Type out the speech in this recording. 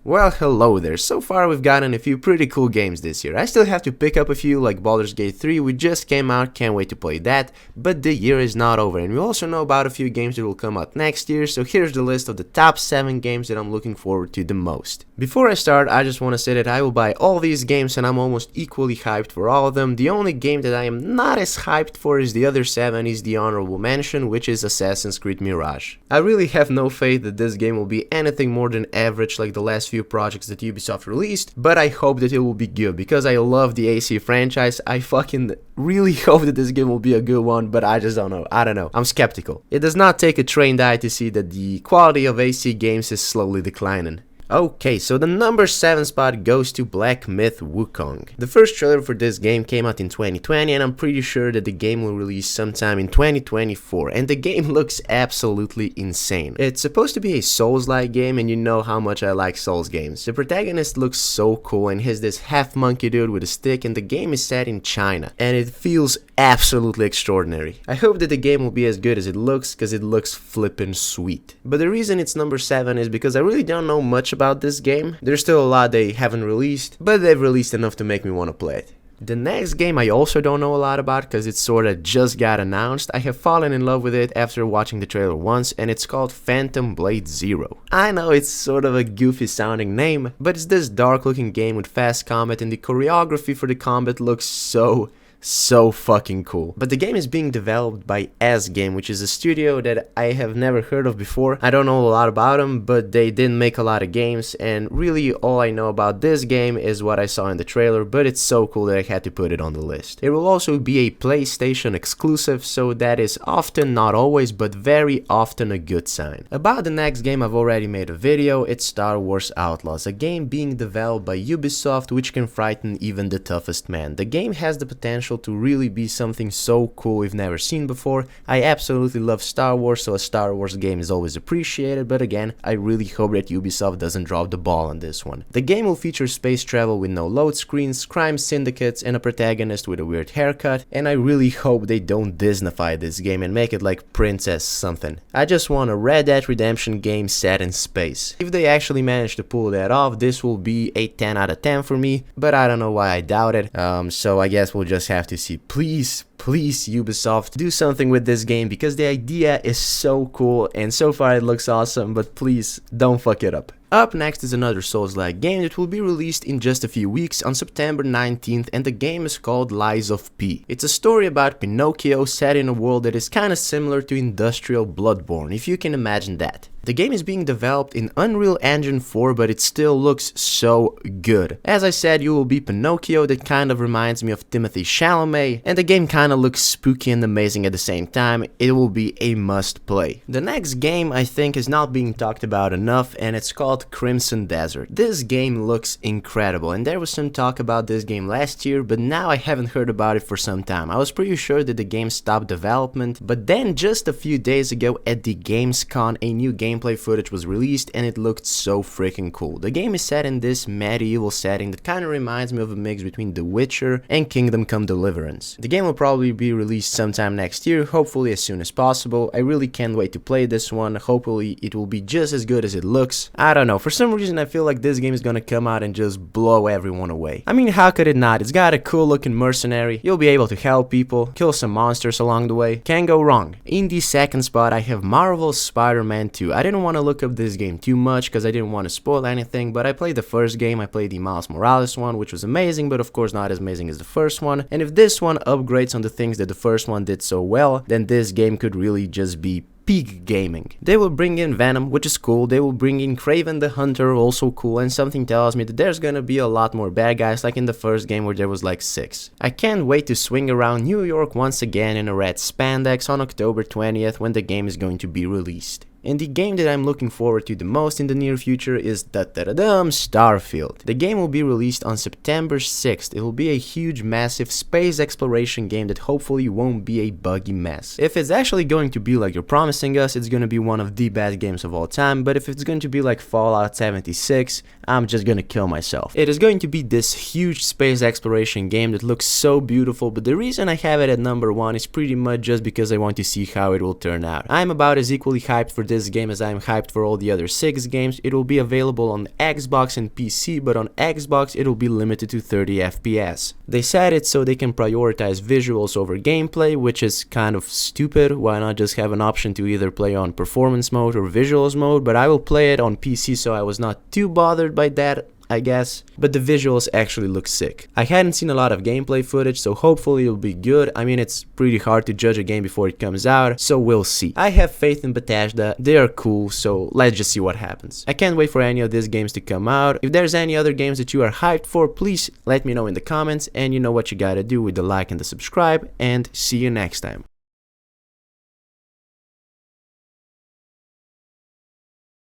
Well, hello there. So far we've gotten a few pretty cool games this year. I still have to pick up a few like Baldur's Gate 3, which just came out, can't wait to play that, but the year is not over and we also know about a few games that will come out next year, so here's the list of the top 7 games that I'm looking forward to the most. Before I start, I just want to say that I will buy all these games and I'm almost equally hyped for all of them. The only game that I am not as hyped for is the other 7 is the honorable mention, which is Assassin's Creed Mirage. I really have no faith that this game will be anything more than average like the last few projects that Ubisoft released, but I hope that it will be good because I love the AC franchise. I fucking really hope that this game will be a good one, but I just don't know. I don't know. I'm skeptical. It does not take a trained eye to see that the quality of AC games is slowly declining. Okay, so the number 7 spot goes to Black Myth Wukong. The first trailer for this game came out in 2020 and I'm pretty sure that the game will release sometime in 2024 and the game looks absolutely insane. It's supposed to be a Souls-like game and you know how much I like Souls games. The protagonist looks so cool and has this half monkey dude with a stick and the game is set in China and it feels absolutely extraordinary. I hope that the game will be as good as it looks because it looks flippin' sweet. But the reason it's number 7 is because I really don't know much about this game. There's still a lot they haven't released, but they've released enough to make me want to play it. The next game I also don't know a lot about because it sorta just got announced. I have fallen in love with it after watching the trailer once and it's called Phantom Blade Zero. I know it's sort of a goofy sounding name, but it's this dark looking game with fast combat and the choreography for the combat looks so fucking cool. But the game is being developed by Asgame, which is a studio that I have never heard of before. I don't know a lot about them, but they didn't make a lot of games, and really all I know about this game is what I saw in the trailer, but it's so cool that I had to put it on the list. It will also be a PlayStation exclusive, so that is often, not always, but very often a good sign. About the next game I've already made a video. It's Star Wars Outlaws, a game being developed by Ubisoft which can frighten even the toughest man. The game has the potential to really be something so cool we've never seen before. I absolutely love Star Wars, so a Star Wars game is always appreciated, but again, I really hope that Ubisoft doesn't drop the ball on this one. The game will feature space travel with no load screens, crime syndicates, and a protagonist with a weird haircut, and I really hope they don't Disneyfy this game and make it like Princess something. I just want a Red Dead Redemption game set in space. If they actually manage to pull that off, this will be a 10 out of 10 for me, but I don't know why I doubt it, so I guess we'll just have to see. Please Ubisoft, do something with this game because the idea is so cool and so far it looks awesome, but please don't fuck it up. Up next is another Souls-like game that will be released in just a few weeks on September 19th, and the game is called Lies of P. It's a story about Pinocchio set in a world that is kinda similar to industrial Bloodborne, if you can imagine that. The game is being developed in Unreal Engine 4, but it still looks so good. As I said, you will be Pinocchio, that kind of reminds me of Timothée Chalamet, and the game kinda looks spooky and amazing at the same time. It will be a must play. The next game I think is not being talked about enough, and it's called Crimson Desert. This game looks incredible, and there was some talk about this game last year, but now I haven't heard about it for some time. I was pretty sure that the game stopped development, but then just a few days ago at the Gamescom, a new gameplay footage was released and it looked so freaking cool. The game is set in this medieval setting that kinda reminds me of a mix between The Witcher and Kingdom Come Deliverance. The game will probably be released sometime next year, hopefully as soon as possible. I really can't wait to play this one. Hopefully it will be just as good as it looks. I don't know, for some reason I feel like this game is gonna come out and just blow everyone away. I mean, how could it not? It's got a cool looking mercenary, you'll be able to help people, kill some monsters along the way, can't go wrong. In the second spot I have Marvel's Spider-Man 2. I didn't want to look up this game too much because I didn't want to spoil anything, but I played the first game. I played the Miles Morales one, which was amazing, but of course not as amazing as the first one, and if this one upgrades on the things that the first one did so well, then this game could really just be peak gaming. They will bring in Venom, which is cool. They will bring in Kraven the Hunter, also cool, and something tells me that there's gonna be a lot more bad guys like in the first game where there was like 6. I can't wait to swing around New York once again in a red spandex on October 20th when the game is going to be released. And the game that I'm looking forward to the most in the near future is Starfield. The game will be released on September 6th. It will be a huge, massive space exploration game that hopefully won't be a buggy mess. If it's actually going to be like you're promising us, it's gonna be one of the best games of all time, but if it's going to be like Fallout 76, I'm just gonna kill myself. It is going to be this huge space exploration game that looks so beautiful, but the reason I have it at number 1 is pretty much just because I want to see how it will turn out. I'm about as equally hyped for this game as I'm hyped for all the other 6 games. It will be available on Xbox and PC, but on Xbox it will be limited to 30 FPS. They said it so they can prioritize visuals over gameplay, which is kind of stupid. Why not just have an option to either play on performance mode or visuals mode? But I will play it on PC, so I was not too bothered by that, I guess, but the visuals actually look sick. I hadn't seen a lot of gameplay footage, so hopefully it'll be good. I mean, it's pretty hard to judge a game before it comes out, so we'll see. I have faith in Bethesda, they are cool, so let's just see what happens. I can't wait for any of these games to come out. If there's any other games that you are hyped for, please let me know in the comments, and you know what you gotta do with the like and the subscribe, and see you next time.